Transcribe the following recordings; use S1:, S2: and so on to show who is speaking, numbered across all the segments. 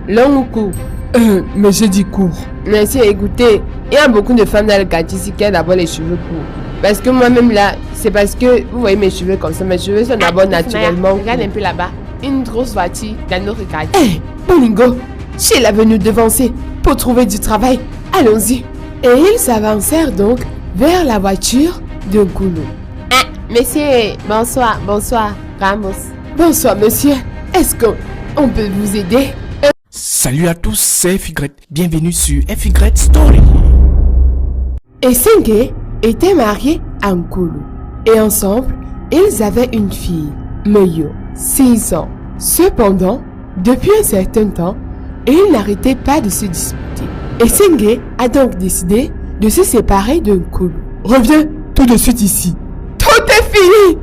S1: long ou court?
S2: Mais j'ai dit court.
S1: Merci, écoutez, il y a beaucoup de femmes dans le quartier ici qui ont d'abord les cheveux courts. Parce que moi-même là, c'est parce que vous voyez mes cheveux comme ça, mes cheveux sont d'abord naturellement. Regarde un peu là-bas, une grosse voiture dans notre quartier.
S2: Hé, Bolingo, j'ai la venue devancer pour trouver du travail. Allons-y.
S1: Et ils s'avancèrent donc vers la voiture de Goulou. Monsieur, bonsoir, Ramos.
S2: Bonsoir, monsieur. Est-ce qu'on peut vous aider?
S3: Salut à tous, c'est FY. Bienvenue sur FY Story.
S1: Esenge était marié à Nkulu. Et ensemble, ils avaient une fille, Meyo, 6 ans. Cependant, depuis un certain temps, ils n'arrêtaient pas de se disputer. Esenge a donc décidé de se séparer de Nkulu.
S2: Reviens tout de suite ici.
S1: Tout est fini!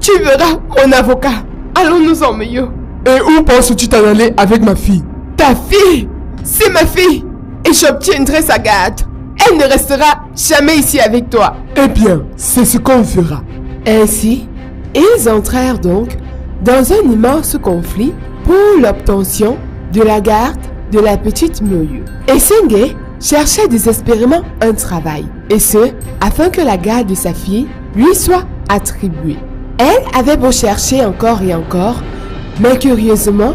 S1: Tu verras mon avocat. Allons-nous-en, Meyo.
S2: Et où penses-tu t'en aller avec ma fille?
S1: Ta fille, c'est ma fille. Et j'obtiendrai sa garde. Elle ne restera jamais ici avec toi.
S2: Eh bien, c'est ce qu'on fera.
S1: Ainsi, ils entrèrent donc dans un immense conflit pour l'obtention de la garde de la petite Meyo. Esenge cherchait désespérément un travail, et ce, afin que la garde de sa fille lui soit attribuée. Elle avait beau chercher encore et encore, mais curieusement,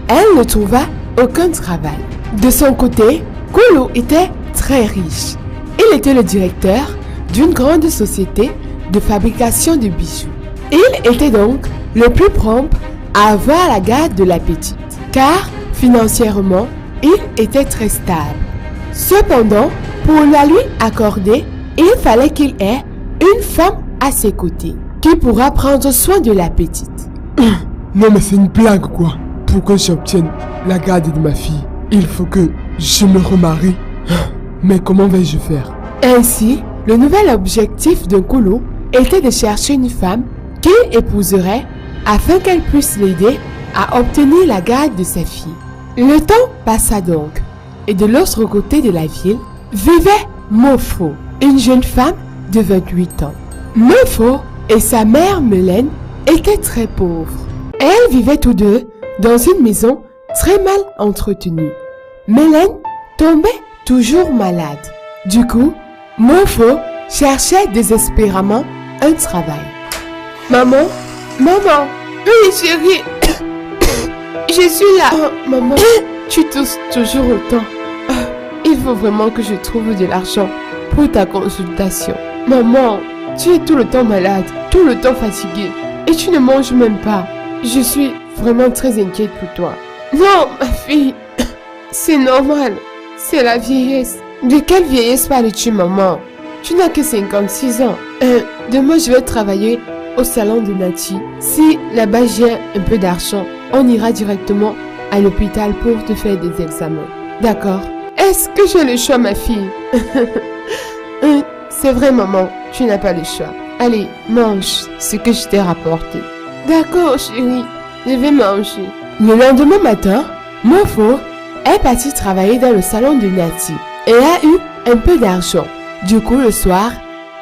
S1: elle ne trouva aucun travail. De son côté, Kulu était très riche. Il était le directeur d'une grande société de fabrication de bijoux. Il était donc le plus prompt à avoir la garde de la petite, car financièrement, il était très stable. Cependant, pour la lui accorder, il fallait qu'il ait une femme à ses côtés, qui pourra prendre soin de la petite.
S2: Non mais c'est une blague quoi. Pour que j'obtienne la garde de ma fille, il faut que je me remarie. Mais comment vais-je faire?
S1: Ainsi, le nouvel objectif de Nkulu était de chercher une femme qu'il épouserait afin qu'elle puisse l'aider à obtenir la garde de sa fille. Le temps passa donc, et de l'autre côté de la ville vivait Mofo, une jeune femme de 28 ans. Mofo et sa mère Mélène étaient très pauvres. Elles vivaient tous deux dans une maison très mal entretenue. Mélène tombait toujours malade. Du coup, Mofo cherchait désespérément un travail. Maman, oui chérie, je suis là. Oh, maman, tu tousses toujours autant. Il faut vraiment que je trouve de l'argent pour ta consultation. Maman, tu es tout le temps malade, tout le temps fatiguée et tu ne manges même pas. Je suis vraiment très inquiète pour toi. Non, ma fille, c'est normal, c'est la vieillesse. De quelle vieillesse parles-tu, maman? Tu n'as que 56 ans. Demain, je vais travailler au salon de Nati. Si là-bas j'ai un peu d'argent, on ira directement à l'hôpital pour te faire des examens. D'accord? Est-ce que j'ai le choix, ma fille? C'est vrai, maman, tu n'as pas le choix. Allez, mange ce que je t'ai rapporté. D'accord, chérie, je vais manger. Le lendemain matin, Mofo est parti travailler dans le salon de Nati et a eu un peu d'argent. Du coup, le soir,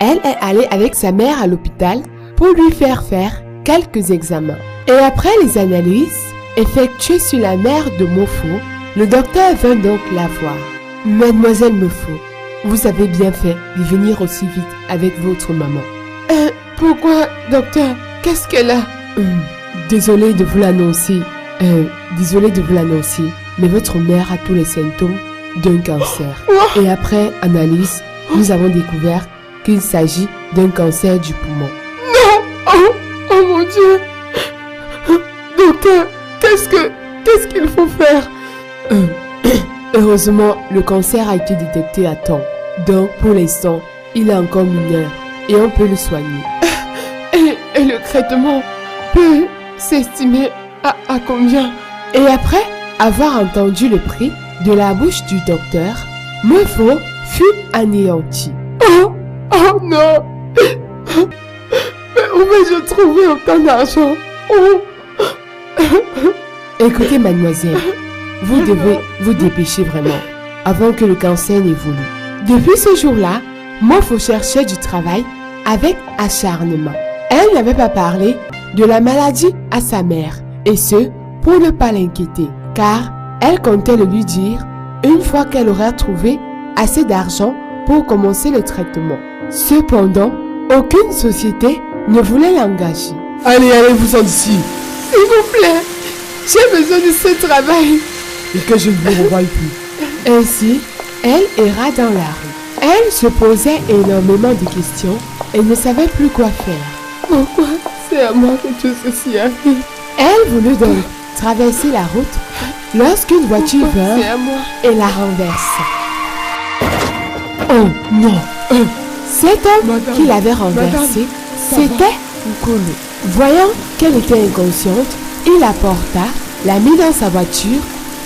S1: elle est allée avec sa mère à l'hôpital pour lui faire quelques examens. Et après les analyses effectuées sur la mère de Mofo, le docteur vint donc la voir. Mademoiselle Mofo, vous avez bien fait de venir aussi vite avec votre maman. Pourquoi, docteur? Qu'est-ce qu'elle a? Désolé de vous l'annoncer. Mais votre mère a tous les symptômes d'un cancer. Et après analyse, nous avons découvert qu'il s'agit d'un cancer du poumon. Non! Oh mon Dieu! Docteur, qu'est-ce qu'il faut faire? Heureusement, le cancer a été détecté à temps. Donc, pour l'instant, il est encore mineur et on peut le soigner. Et le traitement peut s'estimer à combien? Et après avoir entendu le prix de la bouche du docteur, Mofo fut anéanti. Oh non! Mais où vais-je trouver autant d'argent? Écoutez, mademoiselle, vous devez vous dépêcher vraiment, avant que le cancer n'évolue. Depuis ce jour-là, Mofo cherchait du travail avec acharnement. Elle n'avait pas parlé de la maladie à sa mère, et ce, pour ne pas l'inquiéter, car Elle comptait le lui dire une fois qu'elle aurait trouvé assez d'argent pour commencer le traitement. Cependant, aucune société ne voulait l'engager.
S2: Allez, allez-vous-en d'ici.
S1: S'il vous plaît, j'ai besoin de ce travail.
S2: Et que je ne vous revoie plus.
S1: Ainsi, elle erra dans la rue. Elle se posait énormément de questions et ne savait plus quoi faire. Pourquoi c'est à moi que tout ceci arrive? Elle voulut donc traverser la route lorsqu'une voiture vint et la renversa.
S2: Oh non.
S1: Cet homme
S2: Madame,
S1: qui l'avait renversée, c'était Nkolo. Voyant qu'elle était inconsciente, il la porta, la mit dans sa voiture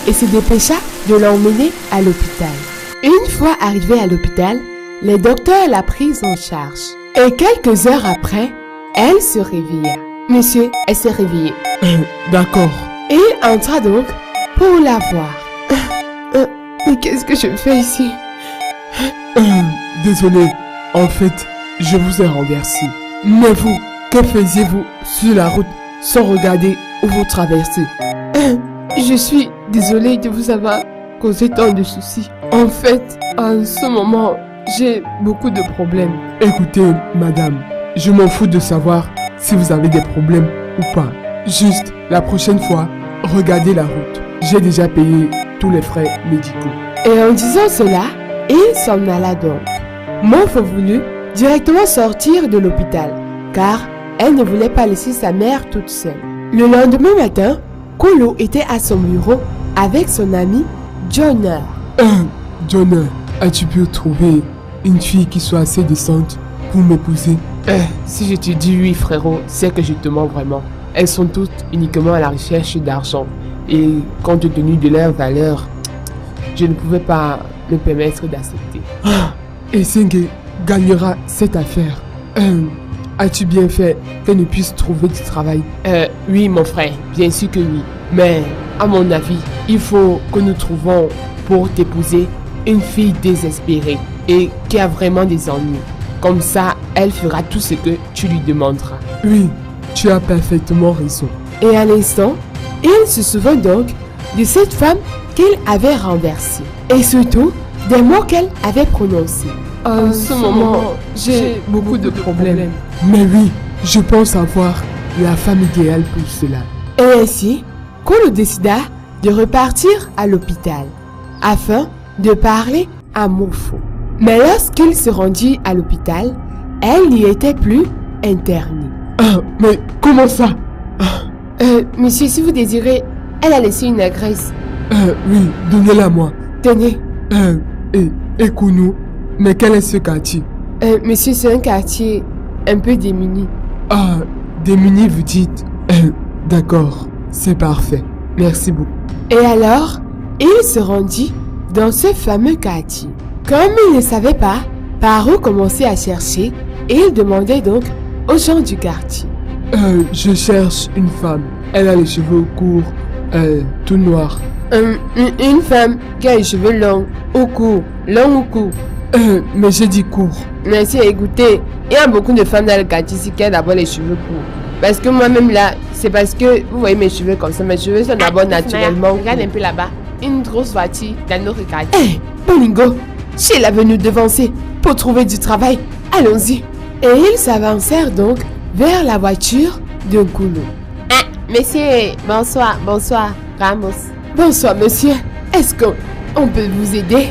S1: et se dépêcha de l'emmener à l'hôpital. Une fois arrivée à l'hôpital, les docteurs la prirent en charge. Et quelques heures après, elle se réveilla. Monsieur, elle s'est réveillée.
S2: D'accord.
S1: Il entra donc pour la voir. Mais qu'est-ce que je fais ici?
S2: Désolé. En fait, je vous ai renversé. Mais vous, que faisiez-vous sur la route sans regarder où vous traversez?
S1: Je suis désolée de vous avoir causé tant de soucis. En fait, en ce moment, j'ai beaucoup de problèmes.
S2: Écoutez, madame, je m'en fous de savoir si vous avez des problèmes ou pas. Juste, la prochaine fois, regardez la route. J'ai déjà payé tous les frais médicaux.
S1: Et en disant cela, il s'en alla donc. Mouffe voulut directement sortir de l'hôpital, car elle ne voulait pas laisser sa mère toute seule. Le lendemain matin, Kolo était à son bureau avec son ami Jonah.
S2: Jonah, as-tu pu trouver une fille qui soit assez décente pour m'épouser?
S1: Si je te dis oui, frérot, c'est que je te mens vraiment. Elles sont toutes uniquement à la recherche d'argent. Et compte tenu de leur valeur, je ne pouvais pas me permettre d'accepter.
S2: Et Senge gagnera cette affaire. As-tu bien fait qu'elle ne puisse trouver du travail?
S1: Oui, mon frère, bien sûr que oui. Mais, à mon avis, il faut que nous trouvions pour t'épouser une fille désespérée et qui a vraiment des ennuis. Comme ça, elle fera tout ce que tu lui demanderas.
S2: Oui, tu as parfaitement raison.
S1: Et à l'instant, il se souvint donc de cette femme qu'il avait renversée. Et surtout, des mots qu'elle avait prononcés. En ce moment, j'ai beaucoup de problèmes.
S2: Mais oui, je pense avoir la femme idéale pour cela.
S1: Et ainsi, Kolo décida de repartir à l'hôpital afin de parler à Mofo. Mais lorsqu'il se rendit à l'hôpital, elle n'y était plus internée.
S2: Mais comment ça?
S1: Monsieur, si vous désirez, elle a laissé une adresse.
S2: Oui, donnez-la moi.
S1: Tenez.
S2: Et Kounou, mais quel est ce quartier?
S1: Monsieur, c'est un quartier un peu démuni.
S2: Ah, démuni vous dites? D'accord, c'est parfait. Merci beaucoup.
S1: Et alors, il se rendit dans ce fameux quartier. Comme il ne savait pas par où commencer à chercher, il demandait donc aux gens du quartier.
S2: Je cherche une femme. Elle a les cheveux courts, tout noirs.
S1: Une femme qui a les cheveux longs ou courts, longs ou courts.
S2: Mais j'ai dit court.
S1: Merci, écoutez, il y a beaucoup de femmes dans le quartier ici qui ont d'abord les cheveux courts. Parce que moi-même là, c'est parce que vous voyez mes cheveux comme ça, mes cheveux sont d'abord naturellement. Regarde un peu là-bas, une grosse voiture dans notre quartier. Hé, Bolingo, Sheila est venue devancer pour trouver du travail. Allons-y. Et ils s'avancèrent donc vers la voiture de Nkolo. Monsieur, bonsoir, Ramos. Bonsoir, monsieur. Est-ce qu'on peut vous aider?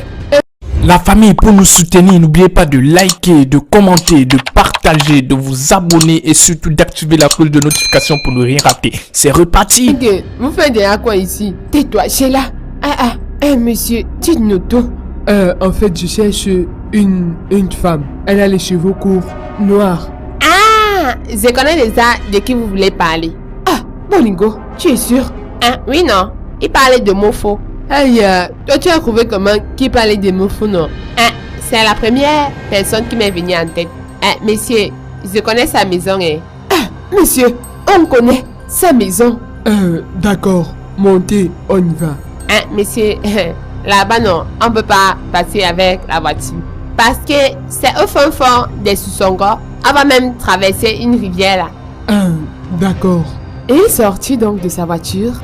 S3: La famille, pour nous soutenir, n'oubliez pas de liker, de commenter, de partager, de vous abonner et surtout d'activer la cloche de notification pour ne rien rater. C'est reparti.
S1: Okay. Vous faites des quoi ici? Tais-toi, Sheila. Monsieur, dites-nous tout.
S2: En fait, je cherche une femme. Elle a les cheveux courts, noirs.
S1: Je connais déjà de qui vous voulez parler. Bolingo, tu es sûr? Oui, non. Il parlait de Mofo. Aïe, toi tu as trouvé comment qui parlait de Mofo, non? C'est la première personne qui m'est venue en tête. Monsieur, je connais sa maison. Monsieur, on connaît sa maison.
S2: D'accord, montez, on y va.
S1: Monsieur, là-bas non, on peut pas passer avec la voiture. Parce que c'est au fond des Soussongo. On va même traverser une rivière là.
S2: D'accord.
S1: Il sortit donc de sa voiture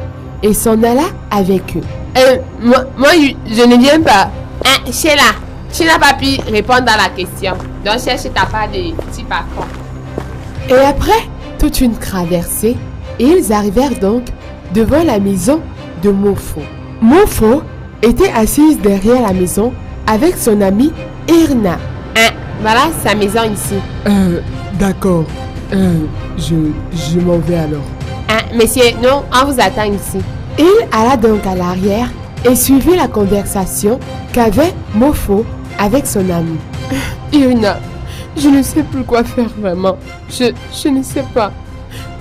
S1: et s'en alla avec eux. Moi, je ne viens pas. Hein, Sheila, tu n'as pas pu répondre à la question. Donc, cherche ta part de petit parcours. Et après toute une traversée, ils arrivèrent donc devant la maison de Mofo. Mofo était assise derrière la maison avec son amie Irna. Voilà sa maison ici.
S2: D'accord. Je m'en vais alors.
S1: Monsieur, non, on vous attend ici. Il alla donc à l'arrière et suivit la conversation qu'avait Mofo avec son ami. Irina, je ne sais plus quoi faire vraiment. Je ne sais pas.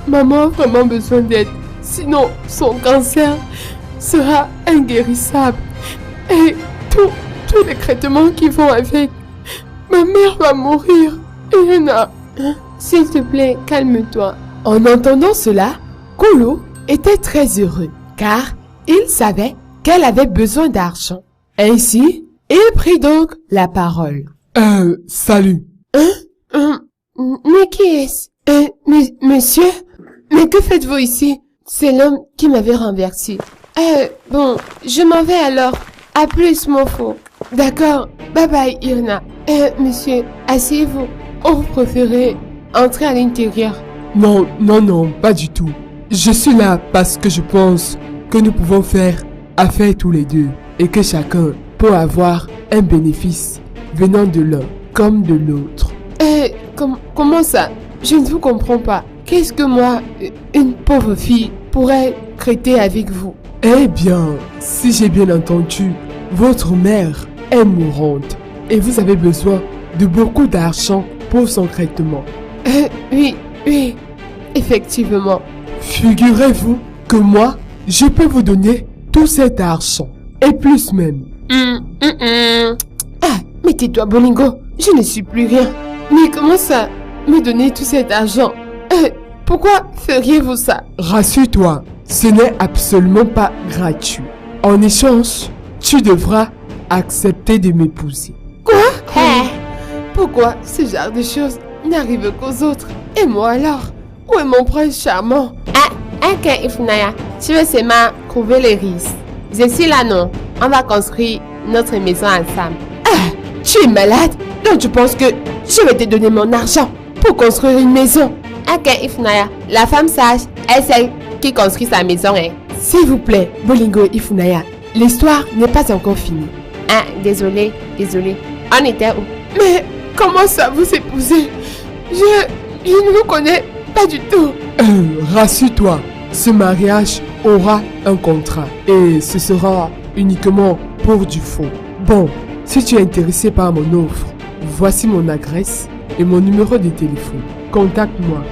S1: Maman a vraiment besoin d'aide. Sinon, son cancer sera inguérissable. Et tous les traitements qui vont avec. Ma mère va mourir. Irina, s'il te plaît, calme-toi. En entendant cela, Kolo était très heureux car il savait qu'elle avait besoin d'argent. Ainsi, il prit donc la parole.
S2: Salut.
S1: Mais qui est-ce? Monsieur? Mais que faites-vous ici? C'est l'homme qui m'avait renversé. Bon, je m'en vais alors. À plus, Mofo. D'accord. Bye bye, Irna. Monsieur, asseyez-vous. Ou vous préférez entrer à l'intérieur?
S2: Non, pas du tout. Je suis là parce que je pense que nous pouvons faire affaire tous les deux et que chacun peut avoir un bénéfice venant de l'un comme de l'autre.
S1: Comment ça? Je ne vous comprends pas. Qu'est-ce que moi, une pauvre fille, pourrais traiter avec vous?
S2: Eh bien, si j'ai bien entendu, votre mère est mourante et vous avez besoin de beaucoup d'argent pour son traitement.
S1: Oui, effectivement.
S2: Figurez-vous que moi, je peux vous donner tout cet argent et plus même.
S1: Mais tais-toi, Bolingo, je ne suis plus rien. Mais comment ça, me donner tout cet argent? Pourquoi feriez-vous ça?
S2: Rassure-toi, ce n'est absolument pas gratuit. En échange, tu devras accepter de m'épouser.
S1: Quoi? Pourquoi ce genre de choses n'arrive qu'aux autres? Et moi alors? Où est mon prince charmant? Ifnaya, tu veux seulement trouver les risques. Je suis là, non? On va construire notre maison ensemble. Tu es malade? Donc tu penses que je vais te donner mon argent pour construire une maison? Ifnaya, la femme sage est celle qui construit sa maison, hein? S'il vous plaît, Bolingo Ifnaya, l'histoire n'est pas encore finie. Désolé. On était où? Mais comment ça vous épousez? Je ne vous connais pas du tout.
S2: Rassure-toi, ce mariage aura un contrat et ce sera uniquement pour du faux. Bon, si tu es intéressé par mon offre, voici mon adresse et mon numéro de téléphone. Contacte-moi.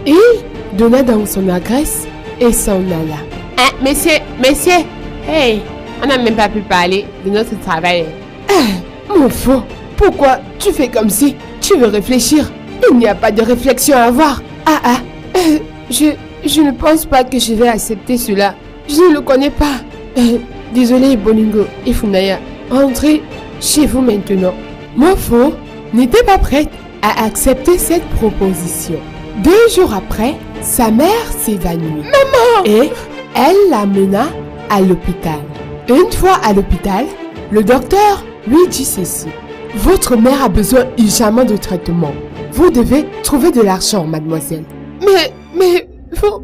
S1: Il donna donc son adresse et s'en alla. Monsieur, hey, on n'a même pas pu parler de notre travail. Mon faux, pourquoi tu fais comme si tu veux réfléchir? Il n'y a pas de réflexion à avoir. Je ne pense pas que je vais accepter cela. Je ne le connais pas. Désolé, Bolingo et Funaya. Rentrez chez vous maintenant. Mofo n'était pas prête à accepter cette proposition. 2 jours après, sa mère s'évanouit. Maman! Et elle l'amena à l'hôpital. Une fois à l'hôpital, le docteur lui dit ceci. Votre mère a besoin urgemment de traitement. Vous devez trouver de l'argent, mademoiselle. Mais, vous...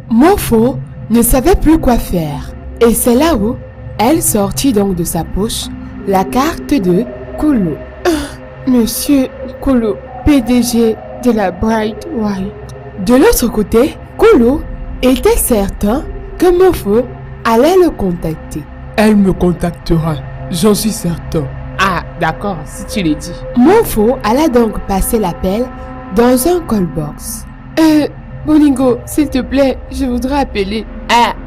S1: Mofo ne savait plus quoi faire. Et c'est là où elle sortit donc de sa poche la carte de Kolo. Monsieur Kolo, PDG de la Bright White. De l'autre côté, Kolo était certain que Mofo allait le contacter.
S2: Elle me contactera, j'en suis certain.
S1: D'accord, si tu le dis. Mofo alla donc passer l'appel dans un callbox. Bolingo, s'il te plaît, je voudrais appeler.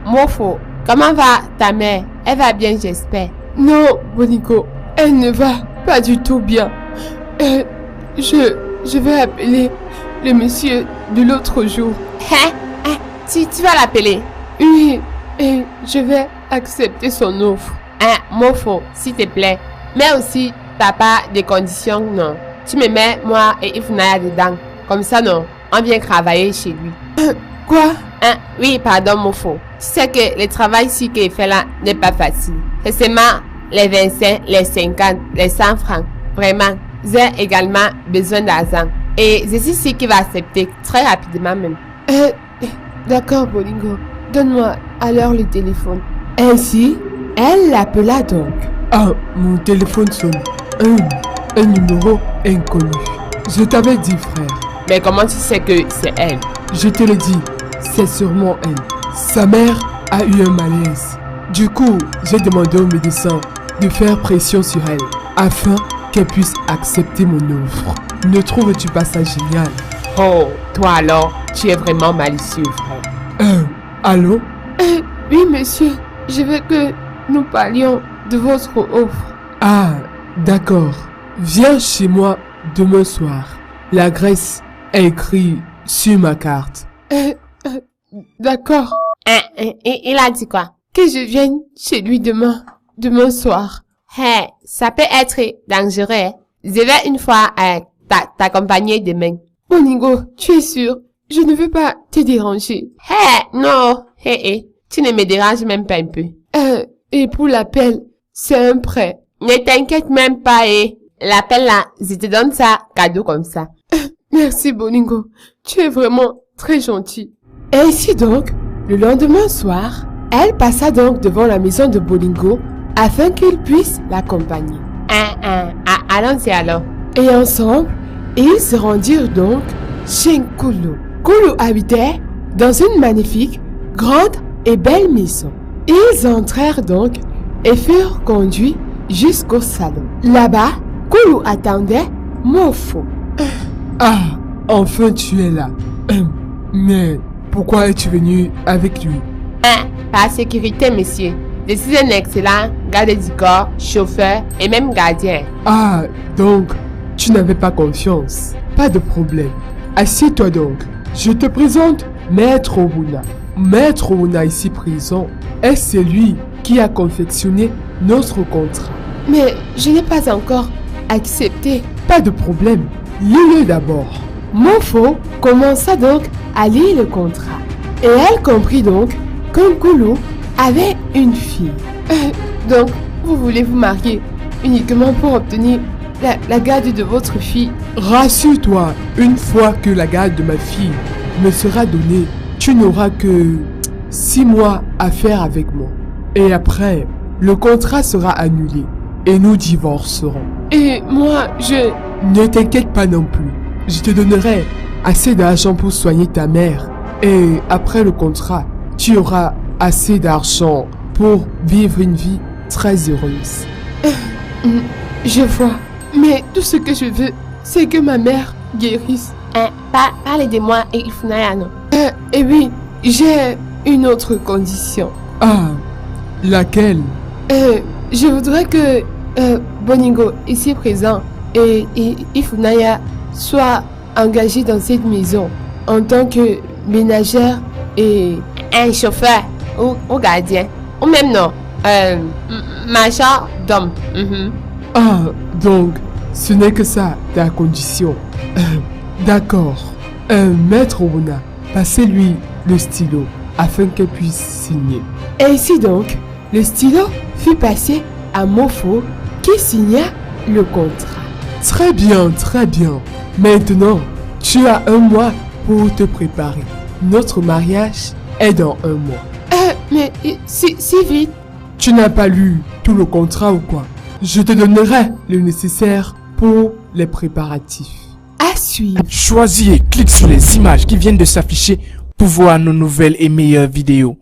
S1: Mofo, comment va ta mère? Elle va bien, j'espère. Non, Bolingo, elle ne va pas du tout bien. Je vais appeler le monsieur de l'autre jour. Tu vas l'appeler? Oui, et je vais accepter son offre. Mofo, s'il te plaît. Mais aussi, t'as pas de conditions, non. Tu me mets, moi et Ifnaya dedans. Comme ça, non. On vient travailler chez lui. Quoi? Oui, pardon, Mofo. Tu sais que le travail ici qu'il fait là n'est pas facile. C'est seulement les 25, les 50, les 100 francs. Vraiment, j'ai également besoin d'argent. Et c'est ici qui va accepter très rapidement même. D'accord, Bolingo. Donne-moi alors le téléphone. Ainsi, elle l'appela donc.
S2: Ah, mon téléphone sonne. Un numéro inconnu. Je t'avais dit, frère.
S1: Mais comment tu sais que c'est elle?
S2: Je te l'ai dit, c'est sûrement elle. Sa mère a eu un malaise. Du coup, j'ai demandé au médecin de faire pression sur elle afin qu'elle puisse accepter mon offre. Ne trouves-tu pas ça génial?
S1: Oh, toi alors, tu es vraiment malicieux, frère.
S2: Allô?
S1: Oui, monsieur. Je veux que nous parlions de votre offre.
S2: Ah, d'accord. Viens chez moi demain soir. L'adresse est écrite sur ma carte.
S1: D'accord. Il a dit quoi? Que je vienne chez lui demain soir. Hey, ça peut être dangereux. Je vais une fois t'accompagner demain. Bolingo, tu es sûr? Je ne veux pas te déranger. Hey, non. Hey, tu ne me déranges même pas un peu. Et pour l'appel, c'est un prêt. Ne t'inquiète même pas, l'appel là, je te donne ça cadeau comme ça. Merci, Bolingo. Tu es vraiment très gentil. Ainsi donc, le lendemain soir, elle passa donc devant la maison de Bolingo afin qu'il puisse l'accompagner. Allons-y alors. Et ensemble, ils se rendirent donc chez Nkulu. Nkulu habitait dans une magnifique, grande et belle maison. Ils entrèrent donc et furent conduits jusqu'au salon. Là-bas, Nkulu attendait Mofo.
S2: Ah, enfin tu es là. Mais pourquoi es-tu venu avec lui?
S1: Par sécurité, monsieur. Je suis un excellent garde du corps, chauffeur et même gardien.
S2: Ah, donc tu n'avais pas confiance. Pas de problème. Assieds-toi donc. Je te présente Maître Obuna. Maître Obuna ici présent est celui qui a confectionné notre contrat.
S1: Mais je n'ai pas encore accepté.
S2: Pas de problème. Lis-le d'abord.
S1: Mofo commença donc à lire le contrat. Et elle comprit donc qu'Nkulu avait une fille. Donc, vous voulez vous marier uniquement pour obtenir la garde de votre fille?
S2: Rassure-toi, une fois que la garde de ma fille me sera donnée, tu n'auras que 6 mois à faire avec moi. Et après, le contrat sera annulé et nous divorcerons.
S1: Et moi, je...
S2: Ne t'inquiète pas non plus. Je te donnerai assez d'argent pour soigner ta mère. Et après le contrat, tu auras assez d'argent pour vivre une vie très heureuse.
S1: Je vois. Mais tout ce que je veux, c'est que ma mère guérisse. Parlez de moi et Ifunaya, non? Et oui, j'ai une autre condition.
S2: Ah, laquelle?
S1: Je voudrais que Bolingo, ici présent, et Ifunaya soient engagés dans cette maison en tant que ménagère et un chauffeur ou gardien. Ou même non, majordome.
S2: Ah, donc, ce n'est que ça, ta condition. D'accord. Maître Obuna, passez-lui le stylo afin qu'elle puisse signer.
S1: Ainsi donc, le stylo fut passé à Mofo qui signa le contrat.
S2: Très bien, très bien. Maintenant, tu as 1 mois pour te préparer. Notre mariage est dans 1 mois.
S1: Mais si vite.
S2: Tu n'as pas lu tout le contrat ou quoi? Je te donnerai le nécessaire pour les préparatifs.
S1: À suivre.
S3: Choisis et clique sur les images qui viennent de s'afficher pour voir nos nouvelles et meilleures vidéos.